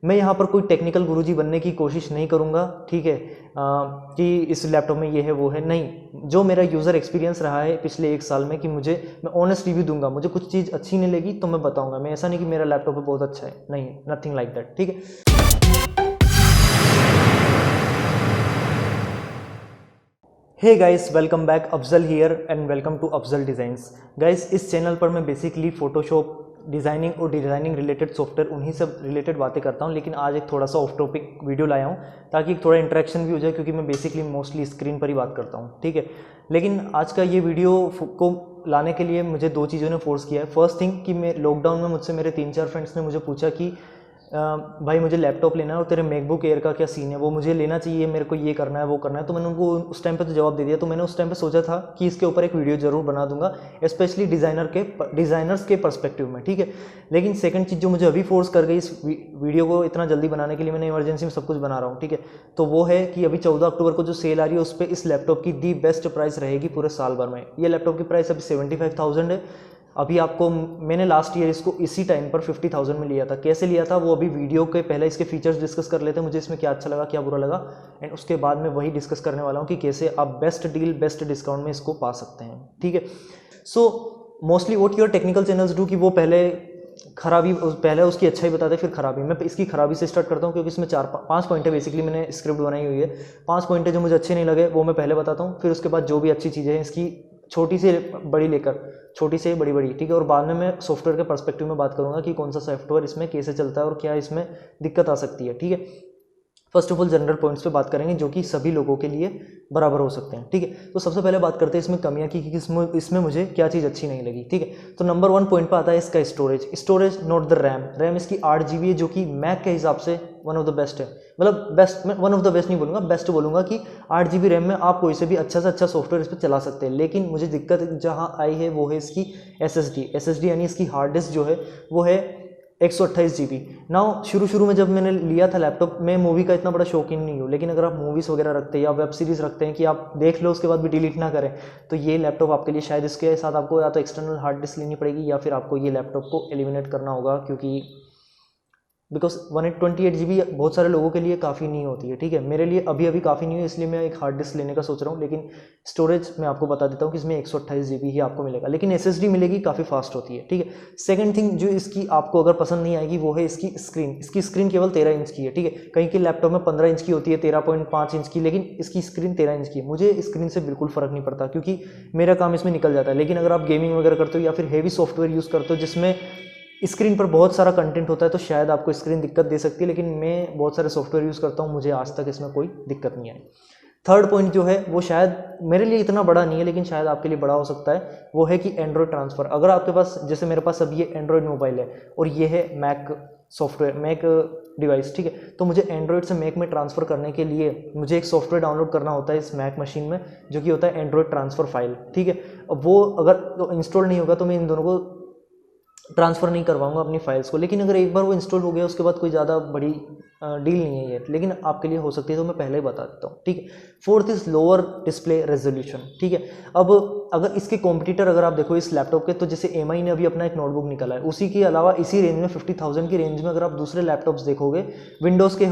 मैं यहाँ पर कोई टेक्निकल गुरुजी बनने की कोशिश नहीं करूँगा, ठीक है, कि इस लैपटॉप में ये है वो है, नहीं। जो मेरा यूज़र एक्सपीरियंस रहा है पिछले 1 साल में कि मैं ऑनेस्ट रिव्यू दूंगा, मुझे कुछ चीज़ अच्छी नहीं लगी तो मैं बताऊंगा, मैं ऐसा नहीं कि मेरा लैपटॉप बहुत अच्छा है, नहीं, नथिंग लाइक दैट, ठीक है। Hey guys, welcome back, Afzal here and welcome to Afzal designs. Guys, इस चैनल पर मैं बेसिकली फोटोशॉप, डिज़ाइनिंग और डिज़ाइनिंग रिलेटेड सॉफ्टवेयर, उन्हीं सब रिलेटेड बातें करता हूं, लेकिन आज एक थोड़ा सा ऑफ टॉपिक वीडियो लाया हूं ताकि थोड़ा इंटरेक्शन भी हो जाए, क्योंकि मैं बेसिकली मोस्टली स्क्रीन पर ही बात करता हूं, ठीक है। लेकिन आज का ये वीडियो को लाने के लिए मुझे 2 चीज़ों ने फोर्स किया है। फर्स्ट थिंग कि मैं लॉकडाउन में मुझसे मेरे 3-4 फ्रेंड्स ने मुझे पूछा कि भाई मुझे लैपटॉप लेना है और तेरे मैकबुक एयर का क्या सीन है, वो मुझे लेना चाहिए, मेरे को ये करना है वो करना है। तो मैंने उनको उस टाइम पे तो जवाब दे दिया। तो मैंने उस टाइम पे सोचा था कि इसके ऊपर एक वीडियो जरूर बना दूंगा, स्पेशली डिज़ाइनर्स के पर्सपेक्टिव में, ठीक है। लेकिन सेकंड चीज़ जो मुझे अभी फोर्स कर गई इस वीडियो को इतना जल्दी बनाने के लिए, मैंने इमरजेंसी में सब कुछ बना रहा हूँ, ठीक है, तो वो है कि अभी 14 अक्टूबर को जो सेल आ रही है उस पर इस लैपटॉप की दी बेस्ट प्राइस रहेगी पूरे साल भर में। ये लैपटॉप की प्राइस अभी 75,000 है। अभी आपको मैंने लास्ट ईयर इसको इसी टाइम पर 50,000 में लिया था। कैसे लिया था वो अभी वीडियो के पहले इसके फीचर्स डिस्कस कर लेते हैं, मुझे इसमें क्या अच्छा लगा क्या बुरा लगा, एंड उसके बाद मैं वही डिस्कस करने वाला हूँ कि कैसे आप बेस्ट डील बेस्ट डिस्काउंट में इसको पा सकते हैं, ठीक है। So mostly what your technical channels do कि वो पहले उसकी अच्छाई बताते हैं फिर खराबी। मैं इसकी खराबी से स्टार्ट करता हूँ, क्योंकि इसमें 4-5 पॉइंट है। बेसिकली मैंने स्क्रिप्ट बनाई हुई है, 5 पॉइंट है जो मुझे अच्छे नहीं लगे वो मैं पहले बताता हूँ, फिर उसके बाद जो भी अच्छी चीज़ें हैं इसकी छोटी से बड़ी, ठीक है, और बाद में मैं सॉफ्टवेयर के पर्सपेक्टिव में बात करूंगा कि कौन सा सॉफ्टवेयर इसमें कैसे चलता है और क्या इसमें दिक्कत आ सकती है, ठीक है। First of all general points पे बात करेंगे जो कि सभी लोगों के लिए बराबर हो सकते हैं, ठीक है। तो सबसे पहले बात करते हैं इसमें कमियां की इसमें मुझे क्या चीज़ अच्छी नहीं लगी, ठीक है। तो नंबर 1 पॉइंट पे आता है इसका स्टोरेज, नॉट द रैम इसकी 8 GB है, जो कि मैक के हिसाब से वन ऑफ द बेस्ट है। मतलब बेस्ट, मैं वन ऑफ द बेस्ट नहीं बोलूँगा, बेस्ट बोलूँगा कि 8 GB रैम में आप कोई से भी अच्छा से अच्छा सॉफ्टवेयर इस पर चला सकते हैं। लेकिन मुझे दिक्कत जहाँ आई है वो है इसकी SSD यानी इसकी हार्ड डिस्क जो है वो है 128 GB। नाउ शुरू में जब मैंने लिया था लैपटॉप, मैं मूवी का इतना बड़ा शौकीन नहीं हूँ, लेकिन अगर आप मूवीज़ वगैरह रखते हैं या वेब सीरीज़ रखते हैं कि आप देख लो उसके बाद भी डिलीट ना करें, तो ये लैपटॉप आपके लिए शायद इसके साथ आपको या तो एक्सटर्नल हार्ड डिस्क लेनी पड़ेगी या फिर आपको ये लैपटॉप को एलिमिनेट करना होगा, क्योंकि बिकॉज 128 GB बहुत सारे लोगों के लिए काफ़ी नहीं होती है, ठीक है। मेरे लिए अभी काफ़ी नहीं है, इसलिए मैं एक हार्ड डिस्क लेने का सोच रहा हूँ। लेकिन स्टोरेज मैं आपको बता देता हूँ कि इसमें 128 GB ही आपको मिलेगा, लेकिन SSD मिलेगी, काफ़ी फास्ट होती है, ठीक है। सेकंड थिंग जो इसकी आपको अगर पसंद नहीं आएगी वो है इसकी स्क्रीन केवल 13 इंच की है, ठीक है। कहीं के लैपटॉप में 15 इंच की होती है, 13.5 इंच की, लेकिन इसकी स्क्रीन 13 इंच की है। मुझे स्क्रीन से बिल्कुल फ़र्क नहीं पड़ता, क्योंकि मेरा काम इसमें निकल जाता है। लेकिन अगर आप गेमिंग वगैरह करते हो या फिर हेवी सॉफ्टवेयर यूज़ करते हो जिसमें स्क्रीन पर बहुत सारा कंटेंट होता है, तो शायद आपको स्क्रीन दिक्कत दे सकती है। लेकिन मैं बहुत सारे सॉफ्टवेयर यूज़ करता हूँ, मुझे आज तक इसमें कोई दिक्कत नहीं आई। थर्ड पॉइंट जो है वो शायद मेरे लिए इतना बड़ा नहीं है, लेकिन शायद आपके लिए बड़ा हो सकता है, वो है कि एंड्रॉयड ट्रांसफ़र। अगर आपके पास, जैसे मेरे पास अब ये एंड्रॉयड मोबाइल है और ये है मैक डिवाइस, ठीक है, तो मुझे एंड्रॉयड से मैक में ट्रांसफ़र करने के लिए मुझे एक सॉफ्टवेयर डाउनलोड करना होता है इस मैक मशीन में, जो कि होता है एंड्रॉयड ट्रांसफ़र फाइल, ठीक है। अब वो अगर इंस्टॉल नहीं होगा तो मैं इन दोनों को ट्रांसफ़र नहीं करवाऊंगा अपनी फाइल्स को। लेकिन अगर एक बार वो इंस्टॉल हो गया उसके बाद कोई ज़्यादा बड़ी डील नहीं है ये, लेकिन आपके लिए हो सकती है, तो मैं पहले ही बता देता हूँ, ठीक है। Fourth is lower display resolution, ठीक है। अब अगर इसके कॉम्पिटिटर अगर आप देखो इस लैपटॉप के, तो जैसे MI ने अभी अपना एक नोटबुक निकाला है, उसी के अलावा इसी रेंज में 50,000 की रेंज में अगर आप दूसरे लैपटॉप्स देखोगे, विंडोज़ के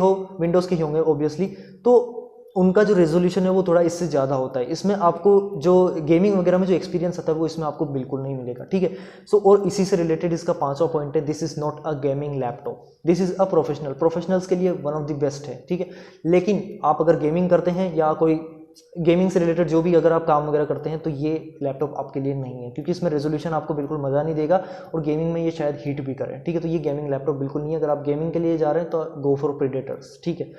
ही होंगे ऑब्वियसली, तो उनका जो रेजोल्यूशन है वो थोड़ा इससे ज़्यादा होता है। इसमें आपको जो गेमिंग वगैरह में जो एक्सपीरियंस आता है वो इसमें आपको बिल्कुल नहीं मिलेगा, ठीक है। सो और इसी से रिलेटेड इसका 5वां पॉइंट है, this is not a gaming laptop, this is a professionals के लिए वन ऑफ द बेस्ट है, ठीक है। लेकिन आप अगर गेमिंग करते हैं या कोई गेमिंग से रिलेटेड जो भी अगर आप काम वगैरह करते हैं, तो ये लैपटॉप आपके लिए नहीं है, क्योंकि इसमें रेजोल्यूशन आपको बिल्कुल मज़ा नहीं देगा और गेमिंग में ये शायद हीट भी करे, ठीक है। तो ये गेमिंग लैपटॉप बिल्कुल नहीं है। अगर आप गेमिंग के लिए जा रहे हैं तो गो फॉर प्रेडेटर्स, ठीक है।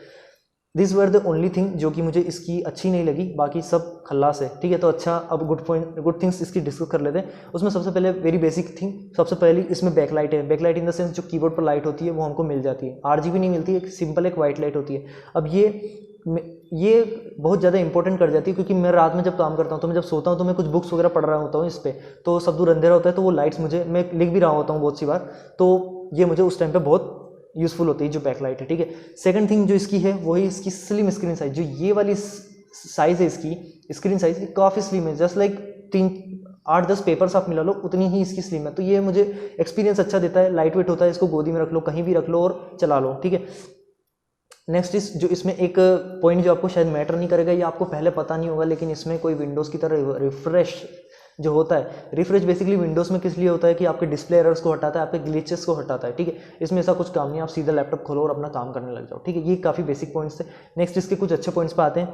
This were the only thing जो कि मुझे इसकी अच्छी नहीं लगी, बाकी सब खल्लास है, ठीक है। तो अच्छा, अब गुड थिंग्स इसकी डिस्कस कर लेते हैं। उसमें सबसे पहले वेरी बेसिक थिंग, सबसे पहली इसमें बैकलाइट है। बैकलाइट इन द सेंस जो कीबोर्ड पर लाइट होती है वो हमको मिल जाती है, RGB नहीं मिलती, एक सिंपल एक वाइट लाइट होती है। अब ये बहुत ज़्यादा इंपॉर्टेंट कर जाती है, क्योंकि मैं रात में जब काम करता हूँ, तो मैं जब सोता हूँ तो मैं कुछ बुक्स वगैरह पढ़ रहा होता हूँ इस पर, तो सब दूर अंधेरा होता है, तो वो लाइट्स मैं लिख भी रहा होता हूँ बहुत सी बार, तो ये मुझे उस टाइम पे बहुत यूजफुल होती है जो बैकलाइट है, ठीक है। सेकंड थिंग जो इसकी है वही इसकी स्लिम स्क्रीन साइज, जो ये वाली साइज है इसकी स्क्रीन साइज काफ़ी स्लिम है, जस्ट लाइक 8-10 पेपर्स आप मिला लो उतनी ही इसकी स्लिम है। तो ये मुझे एक्सपीरियंस अच्छा देता है, लाइट वेट होता है, इसको गोदी में रख लो, कहीं भी रख लो और चला लो, ठीक है। नेक्स्ट इस जो इसमें एक पॉइंट जो आपको शायद मैटर नहीं करेगा, ये आपको पहले पता नहीं होगा, लेकिन इसमें कोई विंडोज़ की तरह रिफ्रेश जो होता है, रिफ्रेश बेसिकली विंडोज़ में किस लिए होता है कि आपके डिस्प्ले एरर्स को हटाता है, आपके ग्लिचेस को हटाता है, ठीक है। इसमें ऐसा कुछ काम नहीं, आप सीधा लैपटॉप खोलो और अपना काम करने लग जाओ, ठीक है। ये काफ़ी बेसिक पॉइंट्स थे। नेक्स्ट इसके कुछ अच्छे पॉइंट्स पे आते हैं।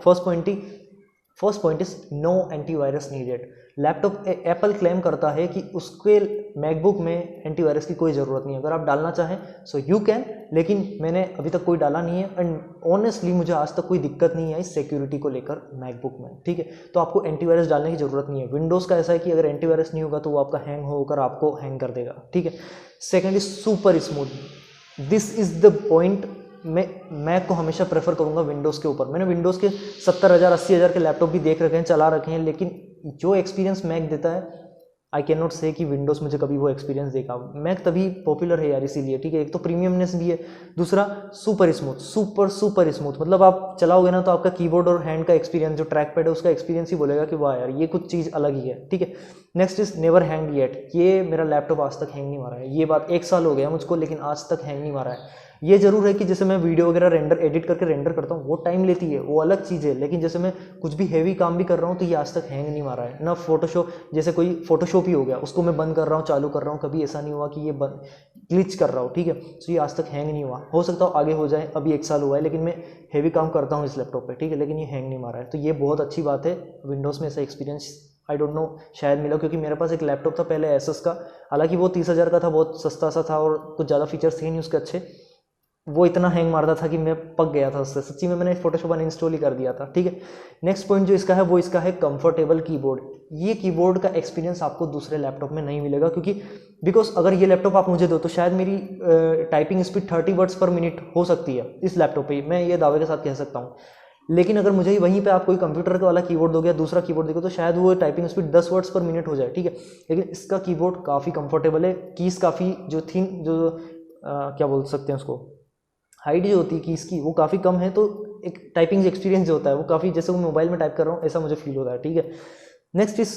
First point is no antivirus needed. Laptop Apple claim करता है कि उसके मैकबुक में एंटीवायरस की कोई ज़रूरत नहीं है। अगर आप डालना चाहें सो यू कैन, लेकिन मैंने अभी तक कोई डाला नहीं है एंड ऑनेस्टली मुझे आज तक कोई दिक्कत नहीं आई सिक्योरिटी को लेकर मैकबुक में, ठीक है। तो आपको एंटीवायरस डालने की ज़रूरत नहीं है। विंडोज़ का ऐसा है कि अगर एंटीवायरस नहीं होगा तो वो आपका हैंग होकर आपको हैंग कर देगा, ठीक है। Second is super smooth. This is the point. मैं मैक को हमेशा प्रेफर करूंगा विंडोज़ के ऊपर। मैंने विंडोज़ के 70,000 80,000 के लैपटॉप भी देख रखे हैं, चला रखे हैं, लेकिन जो एक्सपीरियंस मैक देता है आई कैन नॉट से कि विंडोज़ मुझे कभी वो एक्सपीरियंस देगा। मैक तभी पॉपुलर है यार इसीलिए, ठीक है। एक तो प्रीमियमनेस भी है, दूसरा सुपर सुपर स्मूथ। मतलब आप चलाओगे ना तो आपका कीबोर्ड और हैंड का एक्सपीरियंस, जो ट्रैक पैड है उसका एक्सपीरियंस ही बोलेगा कि वाह यार ये कुछ चीज़ अलग ही है, ठीक है। Next is never hang yet. ये मेरा लैपटॉप आज तक हैंग नहीं मारा है। ये बात 1 साल हो गया मुझको, लेकिन आज तक हैंग नहीं मारा है। ये जरूर है कि जैसे मैं वीडियो वगैरह एडिट करके रेंडर करता हूँ वो टाइम लेती है, वो अलग चीज़ है, लेकिन जैसे मैं कुछ भी हैवी काम भी कर रहा हूँ तो ये आज तक हैंग नहीं मारा है ना। फोटोशॉप, जैसे कोई फोटोशॉप ही हो गया, उसको मैं बंद कर रहा हूँ चालू कर रहा हूँ, कभी ऐसा नहीं हुआ कि ये ग्लिच कर रहा हूँ, ठीक है। तो ये आज तक हैंग नहीं हुआ। हो सकता हो आगे हो जाए, अभी 1 साल हुआ है, लेकिन मैं हैवी काम करता हूँ इस लैपटॉप पर, ठीक है, लेकिन ये हैंग नहीं मारा है। तो ये बहुत अच्छी बात है। विंडोज़ में ऐसा एक्सपीरियंस आई डोंट नो शायद मिला, क्योंकि मेरे पास एक लैपटॉप था पहले एसएस का, हालांकि वो 30,000 का था, बहुत सस्ता सा था और कुछ ज़्यादा फीचर्स थे नहीं उसके अच्छे। वो इतना हैंग मारता था कि मैं पक गया था उससे, सच्ची में मैंने फोटोशॉप अनइंस्टॉल ही कर दिया था, ठीक है। नेक्स्ट पॉइंट जो इसका है वो इसका है कंफर्टेबल कीबोर्ड। ये कीबोर्ड का एक्सपीरियंस आपको दूसरे लैपटॉप में नहीं मिलेगा, क्योंकि बिकॉज अगर ये लैपटॉप आप मुझे दो तो शायद मेरी टाइपिंग स्पीड 30 वर्ड्स पर मिनट हो सकती है इस लैपटॉप पर, मैं ये दावे के साथ कह सकता हूँ। लेकिन अगर मुझे वहीं पे आप कोई कंप्यूटर वाला कीबोर्ड दोगे या दूसरा कीबोर्ड दोगे तो शायद वो टाइपिंग स्पीड 10 वर्ड्स पर मिनट हो जाए, ठीक है। लेकिन इसका कीबोर्ड काफ़ी कंफर्टेबल है। कीज काफ़ी जो थिन जो क्या बोल सकते हैं उसको, हाइट जो होती है कीज की वो काफ़ी कम है, तो एक टाइपिंग एक्सपीरियंस जो होता है वो काफ़ी, जैसे वो मोबाइल में टाइप कर रहा हूँ ऐसा मुझे फील होता है, ठीक है। Next is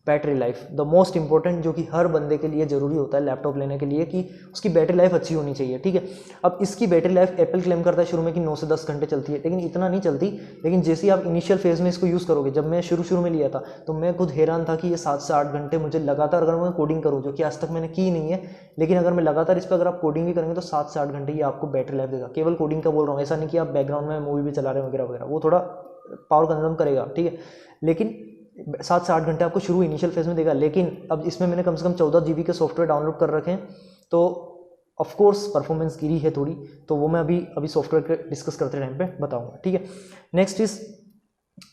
battery life, the most important, जो कि हर बंदे के लिए ज़रूरी होता है लैपटॉप लेने के लिए, कि उसकी बैटरी लाइफ अच्छी होनी चाहिए, ठीक है। अब इसकी बैटरी लाइफ एप्पल क्लेम करता है शुरू में कि 9 से 10 घंटे चलती है, लेकिन इतना नहीं चलती। लेकिन जैसे ही आप इनिशियल फेज़ में इसको यूज़ करोगे, जब मैं शुरू में लिया था तो मैं खुद हैरान था कि ये 7 से 8 घंटे मुझे लगातार, अगर मैं कोडिंग करूँ, जो कि आज तक मैंने की नहीं है, लेकिन अगर मैं लगातार इस पर अगर आप कोडिंग भी करेंगे तो 7 से 8 घंटे ये आपको बैटरी लाइफ देगा। केवल कोडिंग का बोल रहा हूँ, ऐसा नहीं कि आप बैकग्राउंड में मूवी भी चला रहे हैं वगैरह वगैरह, वो थोड़ा पावर कंज्यूम करेगा, ठीक है। लेकिन 7 से 8 घंटे आपको शुरू इनिशियल फेज में देगा। लेकिन अब इसमें मैंने कम से कम 14 GB के सॉफ्टवेयर डाउनलोड कर रखे हैं, तो ऑफ कोर्स परफॉर्मेंस गिरी है थोड़ी, तो वो मैं अभी सॉफ्टवेयर के डिस्कस करते टाइम पे बताऊंगा, ठीक है। नेक्स्ट इज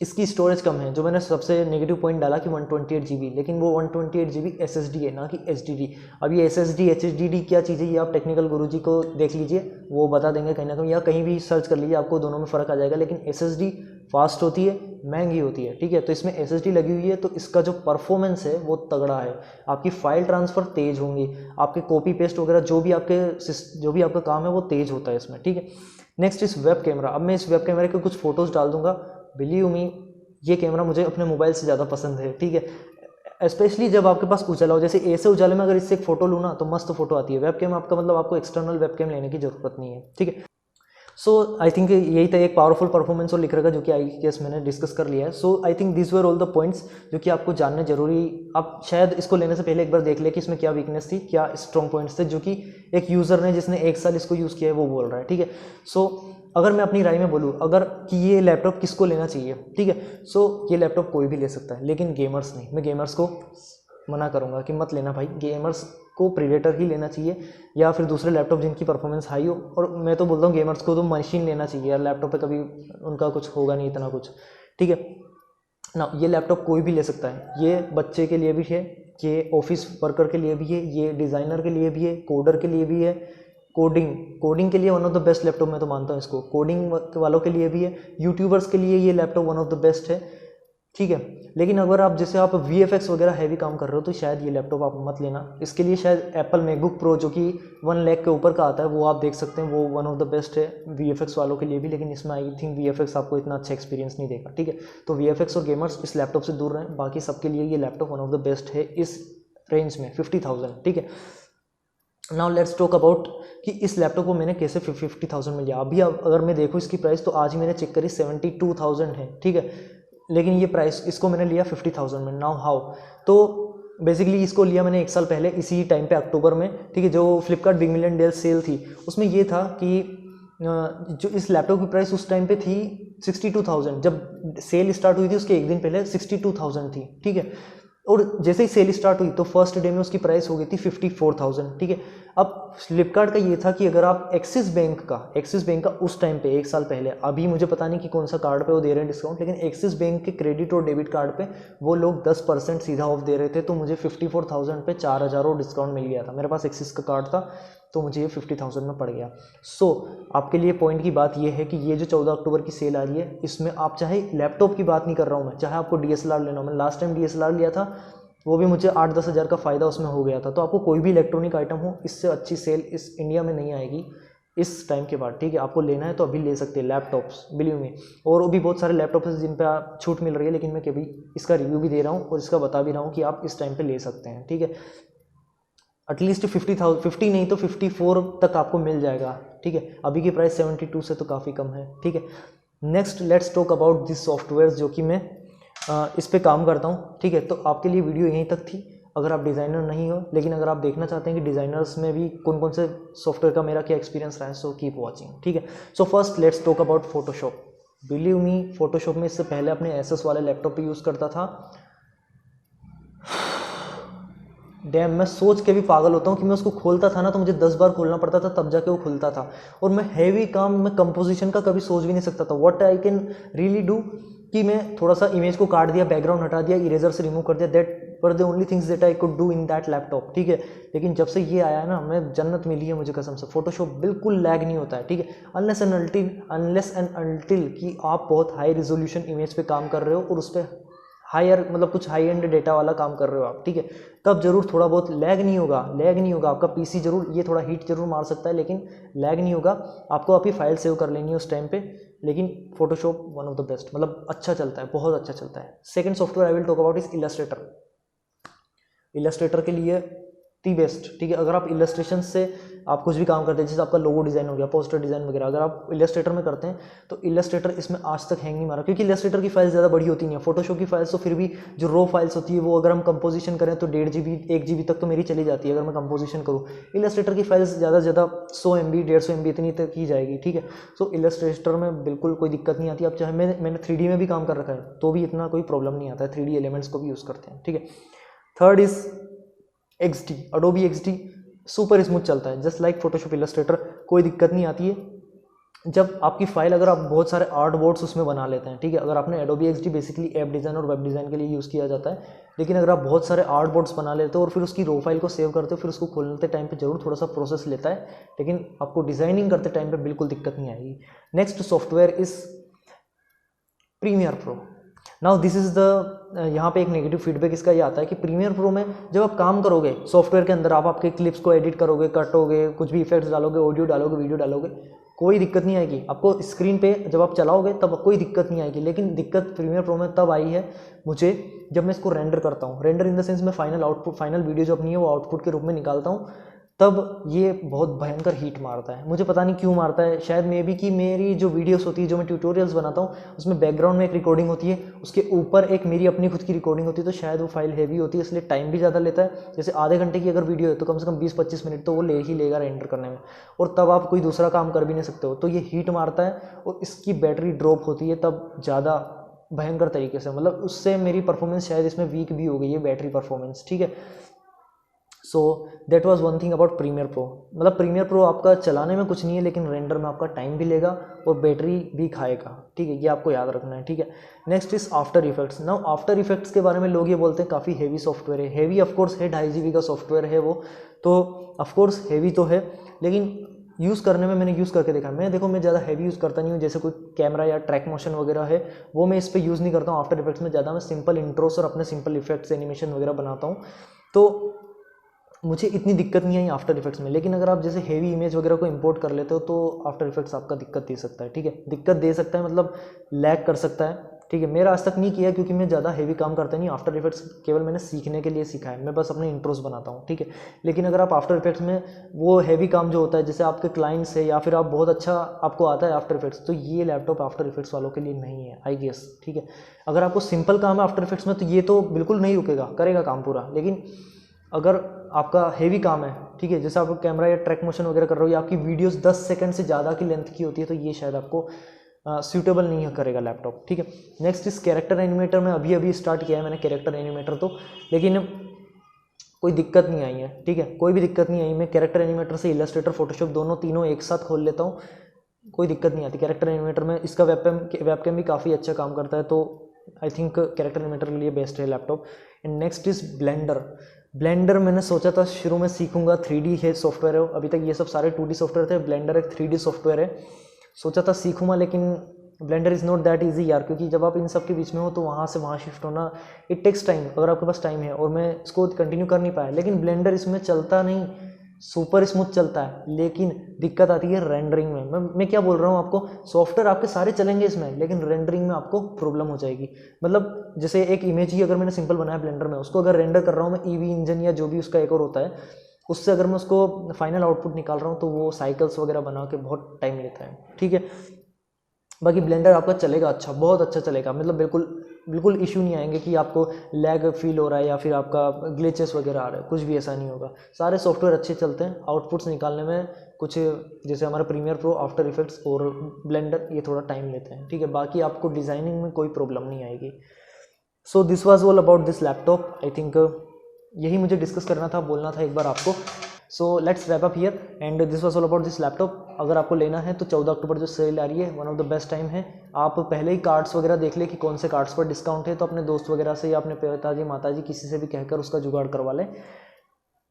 इसकी स्टोरेज कम है, जो मैंने सबसे नेगेटिव पॉइंट डाला कि 128 GB, लेकिन वो 128 GB SSD है ना कि HDD। अब ये SSD HDD क्या चीज़ है, ये आप टेक्निकल गुरुजी को देख लीजिए, वो बता देंगे कहीं ना कहीं, या कहीं भी सर्च कर लीजिए, आपको दोनों में फ़र्क आ जाएगा। लेकिन SSD फास्ट होती है, महंगी होती है, ठीक है। तो इसमें SSD लगी हुई है, तो इसका जो परफॉर्मेंस है वो तगड़ा है। आपकी फाइल ट्रांसफ़र तेज़ होंगी, आपके कॉपी पेस्ट वगैरह जो भी आपका काम है वो तेज़ होता है इसमें, ठीक है। नेक्स्ट इस वेब कैमरा। अब मैं इस वेब कैमरे के कुछ फ़ोटोज़ डाल दूंगा, बिलीव मी ये कैमरा मुझे अपने मोबाइल से ज़्यादा पसंद है, ठीक है। स्पेशली जब आपके पास उजाला हो, जैसे ऐसे उजाले में अगर इससे एक फ़ोटो लूँ ना तो मस्त फोटो आती है। वेब कैम आपका मतलब आपको एक्सटर्नल वेब कैम लेने की ज़रूरत नहीं है, ठीक है। सो आई थिंक यही था, एक पावरफुल परफॉर्मेंस और लिख रखा जो कि आई गेस मैंने डिस्कस कर लिया है। So I think this were all the points जो कि आपको जानने जरूरी। आप शायद इसको लेने से पहले एक बार देख ले कि इसमें क्या वीकनेस थी, क्या स्ट्रॉन्ग पॉइंट्स थे, जो कि एक यूज़र ने जिसने 1 साल इसको यूज़ किया है वो बोल रहा है, ठीक है। सो अगर मैं अपनी राय में बोलूँ अगर कि ये लैपटॉप किसको लेना चाहिए, ठीक है, सो ये लैपटॉप कोई भी ले सकता है, लेकिन गेमर्स नहीं। मैं गेमर्स को मना करूँगा कि मत लेना भाई, गेमर्स को प्रीडेटर ही लेना चाहिए या फिर दूसरे लैपटॉप जिनकी परफॉर्मेंस हाई हो। और मैं तो बोलता हूँ गेमर्स को तो मशीन लेना चाहिए यार, लैपटॉप पे कभी उनका कुछ होगा नहीं इतना कुछ, ठीक है ना। ये लैपटॉप कोई भी ले सकता है, ये बच्चे के लिए भी है, ये ऑफिस वर्कर के लिए भी है, ये डिज़ाइनर के लिए भी है, कोडर के लिए भी है, कोडिंग के लिए one of the best laptop मैं तो मानता हूँ इसको, कोडिंग वालों के लिए भी है, यूट्यूबर्स के लिए ये laptop one of the best है, ठीक है। लेकिन अगर आप जैसे आप VFX वगैरह हैवी काम कर रहे हो तो शायद ये लैपटॉप आप मत लेना। इसके लिए शायद एप्पल मैकबुक प्रो जो कि 1 लाख के ऊपर का आता है वो आप देख सकते हैं, वो वन ऑफ द बेस्ट है VFX वालों के लिए भी। लेकिन इसमें आई थिंक VFX आपको इतना अच्छा एक्सपीरियंस नहीं देगा, ठीक है। तो VFX और गेमर्स इस लैपटॉप से दूर रहें। बाकी सबके लिए ये laptop one of the best है इस रेंज में 50,000, ठीक है। नाउ लेट्स टॉक अबाउट कि इस लैपटॉप को मैंने कैसे 50,000 में लिया। अभी अगर मैं देखूँ इसकी प्राइस तो आज ही मैंने चेक करी 72,000 है, ठीक है। लेकिन ये प्राइस इसको मैंने लिया 50,000 में। नाउ हाउ, तो बेसिकली इसको लिया मैंने 1 साल पहले इसी टाइम पे अक्टूबर में, ठीक है। जो Flipkart big million day sale थी उसमें ये था कि जो इस लैपटॉप की प्राइस उस टाइम पे थी 62,000। जब सेल स्टार्ट हुई थी उसके एक दिन पहले 62,000 थी, ठीक है। और जैसे ही सेल स्टार्ट हुई तो फर्स्ट डे में उसकी प्राइस हो गई थी 54,000, ठीक है। अब फ्लिपकार्ट का ये था कि अगर आप एक्सिस बैंक का उस टाइम पे 1 साल पहले, अभी मुझे पता नहीं कि कौन सा कार्ड पे वो दे रहे हैं डिस्काउंट, लेकिन एक्सिस बैंक के क्रेडिट और डेबिट कार्ड पे वो लोग 10% सीधा ऑफ दे रहे थे। तो मुझे 54,000 पे 4,000 और डिस्काउंट मिल गया था। मेरे पास एक्सिस का कार्ड था तो मुझे ये 50,000 में पड़ गया। सो आपके लिए पॉइंट की बात ये है कि ये जो 14 अक्टूबर की सेल आ रही है इसमें आप चाहे लैपटॉप की बात नहीं कर रहा हूँ मैं, चाहे आपको DSLR लेना हो, मैंने लास्ट टाइम DSLR लिया था वो भी मुझे 8-10 हज़ार का फ़ायदा उसमें हो गया था। तो आपको कोई भी इलेक्ट्रॉनिक आइटम हो, इससे अच्छी सेल इस इंडिया में नहीं आएगी इस टाइम के बाद, ठीक है। आपको लेना है तो अभी ले सकते हैं लैपटॉप्स, बिलीव मी। और वो भी बहुत सारे लैपटॉप्स हैं जिन पे छूट मिल रही है, लेकिन मैं कभी इसका रिव्यू भी दे रहा हूँ और इसका बता भी रहा हूँ कि आप इस टाइम पे ले सकते हैं, ठीक है। एटलीस्ट 50 नहीं तो 54 तक आपको मिल जाएगा, ठीक है। अभी की प्राइस 72 से तो काफ़ी कम है, ठीक है। Next let's talk about this software जो कि मैं इस पे काम करता हूँ, ठीक है। तो आपके लिए वीडियो यहीं तक थी। अगर आप डिज़ाइनर नहीं हो लेकिन अगर आप देखना चाहते हैं कि डिज़ाइनर्स में भी कौन कौन से सॉफ्टवेयर का मेरा क्या एक्सपीरियंस रहा है, सो कीप वॉचिंग, ठीक है। So first let's talk about Photoshop. Believe me, Photoshop में इससे पहले अपने एसएस वाले लैपटॉप पे यूज़ करता था। डैम, मैं सोच के भी पागल होता हूँ कि मैं उसको खोलता था ना तो मुझे 10 बार खोलना पड़ता था तब जाके वो खुलता था। और मैं हैवी काम, मैं कंपोजिशन का कभी सोच भी नहीं सकता था। What I can really do कि मैं थोड़ा सा इमेज को काट दिया, बैकग्राउंड हटा दिया, इरेजर से रिमूव कर दिया, that were the only things that I could do in that laptop, ठीक है। लेकिन जब से ये आया है ना, मैं जन्नत मिली है मुझे कसम से। फोटोशॉप बिल्कुल लैग नहीं होता है, ठीक है। अनलेस एंड अनटिल कि आप बहुत हाई रिजोल्यूशन इमेज पे काम कर रहे हो और उस पर हायर मतलब कुछ हाई एंड डेटा वाला काम कर रहे हो आप, ठीक है, तब जरूर थोड़ा बहुत लैग नहीं होगा। आपका पीसी जरूर ये थोड़ा हीट जरूर मार सकता है लेकिन लैग नहीं होगा। आपको आपकी फाइल सेव कर लेनी है उस टाइम पे। लेकिन Photoshop one of the best, मतलब अच्छा चलता है, बहुत अच्छा चलता है। Second software I will talk about is Illustrator. Illustrator के लिए दी बेस्ट, ठीक है। अगर आप इलस्ट्रेशन से आप कुछ भी काम करते हैं, जैसे आपका लोगो डिज़ाइन हो गया, पोस्टर डिज़ाइन वगैरह, अगर आप इलस्ट्रेटर में करते हैं तो इलस्ट्रेटर इसमें आज तक हैंग नहीं मारा, क्योंकि इलस्ट्रेटर की फाइल ज़्यादा बड़ी होती नहीं है। फोटोशॉप की फाइल्स तो फिर भी जो रो फाइल्स होती है वो अगर हम कंपोजिशन करें तो 1.5 GB 1 GB तक तो मेरी चली जाती है अगर मैं कंपोजिशन करूँ। इलस्ट्रेटर की फाइल्स ज़्यादा से ज़्यादा 100 MB 150 MB इतनी तक की जाएगी, ठीक है। सो इलस्ट्रेटर में बिल्कुल कोई दिक्कत नहीं आती। अब चाहे मैंने 3D में भी काम कर रखा है तो भी इतना कोई प्रॉब्लम नहीं आता है, 3D एलिमेंट्स को भी यूज़ करते हैं, ठीक है। Third is XD, Adobe XD super smooth चलता है, जस्ट लाइक फोटोशॉप इलस्ट्रेटर, कोई दिक्कत नहीं आती है। जब आपकी फाइल, अगर आप बहुत सारे आर्ट बोर्ड्स उसमें बना लेते हैं, ठीक है। अगर आपने Adobe XD basically app design और वेब डिज़ाइन के लिए यूज़ किया जाता है, लेकिन अगर आप बहुत सारे आर्ट बोर्ड्स बना लेते हो और फिर उसकी रो फाइल को सेव करते हो, फिर उसको खोलते टाइम पे जरूर थोड़ा सा प्रोसेस लेता है, लेकिन आपको डिज़ाइनिंग करते टाइम पे बिल्कुल दिक्कत नहीं आएगी। Next software is Premiere Pro. Now this is the, यहाँ पे एक नेगेटिव फीडबैक इसका ये आता है कि प्रीमियर प्रो में जब आप काम करोगे सॉफ्टवेयर के अंदर, आप आपके क्लिप्स को एडिट करोगे, कटोगे, कुछ भी इफेक्ट्स डालोगे, ऑडियो डालोगे, वीडियो डालोगे, कोई दिक्कत नहीं आएगी आपको। स्क्रीन पे जब आप चलाओगे तब कोई दिक्कत नहीं आएगी। लेकिन दिक्कत प्रीमियर प्रो में तब आई है मुझे जब मैं इसको रेंडर करता हूँ। रेंडर इन द सेंस मैं फाइनल वीडियो जो अपनी है वो आउटपुट के रूप में निकालता हूँ, तब ये बहुत भयंकर हीट मारता है। मुझे पता नहीं क्यों मारता है, शायद मे बी कि मेरी जो वीडियोस होती है, जो मैं ट्यूटोरियल्स बनाता हूँ, उसमें बैकग्राउंड में एक रिकॉर्डिंग होती है, उसके ऊपर एक मेरी अपनी खुद की रिकॉर्डिंग होती है, तो शायद वो फाइल हैवी होती है, इसलिए टाइम भी ज़्यादा लेता है। जैसे आधे घंटे की अगर वीडियो है तो कम से कम 20-25 मिनट तो वो ले ही लेगा रेंडर करने में, और तब आप कोई दूसरा काम कर भी नहीं सकते हो। तो ये हीट मारता है और इसकी बैटरी ड्रॉप होती है तब ज़्यादा भयंकर तरीके से, मतलब उससे मेरी परफॉर्मेंस शायद इसमें वीक भी हो गई है, बैटरी परफॉर्मेंस, ठीक है। So that was one thing about Premiere Pro. मतलब प्रीमियर प्रो आपका चलाने में कुछ नहीं है, लेकिन रेंडर में आपका टाइम भी लेगा और बैटरी भी खाएगा, ठीक है, ये आपको याद रखना है, ठीक है। Next is after effects. Now after effects के बारे में लोग ये बोलते हैं काफ़ी हैवी सॉफ्टवेयर है। हैवी ऑफकोर्स है, 2.5 GB का सॉफ्टवेयर है वो, तो ऑफकोर्स हैवी तो है, लेकिन यूज़ करने में मैंने यूज़ करके देखा। मैं देखो मैं ज़्यादा हैवी यूज़ करता नहीं हूँ, जैसे कोई कैमरा या ट्रैक मोशन वगैरह है वो मैं इस पर यूज़ नहीं करता हूँ। आफ्टर इफेक्ट्स में ज़्यादा मैं सिंपल इंट्रोस और अपने सिंपल इफेक्ट्स एनिमेशन वगैरह बनाता हूँ, तो मुझे इतनी दिक्कत नहीं आई आफ्टर इफेक्ट्स में। लेकिन अगर आप जैसे हेवी इमेज वगैरह को इंपोर्ट कर लेते हो तो आफ्टर इफेक्ट्स आपका दिक्कत दे सकता है, ठीक है, दिक्कत दे सकता है मतलब लैग कर सकता है, ठीक है। मेरा आज तक नहीं किया क्योंकि मैं ज़्यादा हेवी काम करता नहीं। आफ्टर इफेक्ट्स केवल मैंने सीखने के लिए सीखा है, मैं बस अपने इंट्रोस बनाता हूँ, ठीक है। लेकिन अगर आप आफ्टर इफेक्ट्स में वो हैवी काम जो होता है, जैसे आपके क्लाइंट्स है या फिर आप बहुत अच्छा आपको आता है आफ्टर इफेक्ट्स, तो ये लैपटॉप आफ्टर इफेक्ट्स वालों के लिए नहीं है आई गेस, ठीक है। अगर आपको सिंपल काम है आफ्टर इफेक्ट्स में तो ये तो बिल्कुल नहीं रुकेगा, करेगा काम पूरा। लेकिन अगर आपका हेवी काम है, ठीक है, जैसे आप कैमरा या ट्रैक मोशन वगैरह कर रहे हो या आपकी वीडियोस 10 सेकंड से ज़्यादा की लेंथ की होती है, तो ये शायद आपको सूटेबल नहीं करेगा लैपटॉप, ठीक है। नेक्स्ट इस कैरेक्टर एनिमेटर में अभी अभी स्टार्ट किया है मैंने कैरेक्टर एनिमेटर, तो लेकिन कोई दिक्कत नहीं आई है, ठीक है, कोई भी दिक्कत नहीं आई। मैं कैरेक्टर एनिमेटर से इलस्ट्रेटर फोटोशॉप दोनों तीनों एक साथ खोल लेता हूँ, कोई दिक्कत नहीं आती कैरेक्टर एनिमेटर में। इसका वेबकैम भी काफ़ी अच्छा काम करता है, तो आई थिंक कैरेक्टर एनिमेटर के लिए बेस्ट है laptop. And next is blender. Blender मैंने सोचा था शुरू में सीखूंगा, 3D है सॉफ्टवेयर है, अभी तक ये सब सारे 2D सॉफ्टवेयर थे, ब्लेंडर एक 3D सॉफ्टवेयर है। सोचा था सीखूंगा, लेकिन blender is not that easy यार, क्योंकि जब आप इन सब के बीच में हो तो वहाँ से वहाँ शिफ्ट होना इट टेक्स टाइम, अगर आपके पास टाइम है, और मैं इसको कंटिन्यू कर नहीं पाया। लेकिन ब्लेंडर इसमें चलता नहीं, सुपर स्मूथ चलता है, लेकिन दिक्कत आती है रेंडरिंग में। मैं क्या बोल रहा हूँ आपको, सॉफ्टवेयर आपके सारे चलेंगे इसमें, लेकिन रेंडरिंग में आपको प्रॉब्लम हो जाएगी। मतलब जैसे एक इमेज ही अगर मैंने सिंपल बनाया ब्लेंडर में, उसको अगर रेंडर कर रहा हूँ मैं ईवी इंजन या जो भी उसका एक और होता है, उससे अगर मैं उसको फाइनल आउटपुट निकाल रहा हूँ तो वो साइकिल्स वगैरह बना के बहुत टाइम लेता है, ठीक है। बाकी ब्लेंडर आपका चलेगा अच्छा, बहुत अच्छा चलेगा, मतलब बिल्कुल इशू नहीं आएंगे कि आपको लैग फील हो रहा है या फिर आपका ग्लिचेस वगैरह आ रहा है, कुछ भी ऐसा नहीं होगा। सारे सॉफ्टवेयर अच्छे चलते हैं, आउटपुट्स निकालने में कुछ जैसे हमारा प्रीमियर प्रो, आफ्टर इफेक्ट्स और ब्लेंडर ये थोड़ा टाइम लेते हैं, ठीक है। बाकी आपको डिज़ाइनिंग में कोई प्रॉब्लम नहीं आएगी। So this was all about this laptop. I think यही मुझे डिस्कस करना था, बोलना था एक बार आपको। So let's wrap up here and this was all about this laptop. अगर आपको लेना है तो 14 अक्टूबर जो सेल आ रही है, one of the best time है। आप पहले ही कार्ड्स वगैरह देख ले कि कौन से कार्ड्स पर डिस्काउंट है, तो अपने दोस्त वगैरह से या अपने पिताजी माताजी किसी से भी कहकर उसका जुगाड़ करवा लें।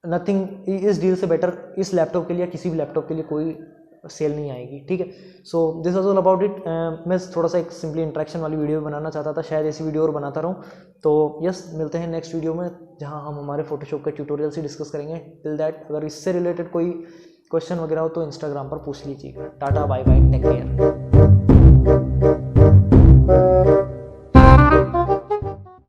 नथिंग इस डील से बेटर इस लैपटॉप के लिए, किसी भी लैपटॉप के लिए कोई सेल नहीं आएगी, ठीक है। So this was all about it. मैं थोड़ा सा एक सिंपली इंटरेक्शन वाली वीडियो बनाना चाहता था, शायद ऐसी वीडियो और बनाता रहूँ। तो यस, मिलते हैं नेक्स्ट वीडियो में जहां हम हमारे फोटोशॉप के ट्यूटोरियल से डिस्कस करेंगे। टिल दैट अगर इससे रिलेटेड कोई क्वेश्चन वगैरह हो तो इंस्टाग्राम पर पूछ लीजिएगा। Tata bye bye, take care.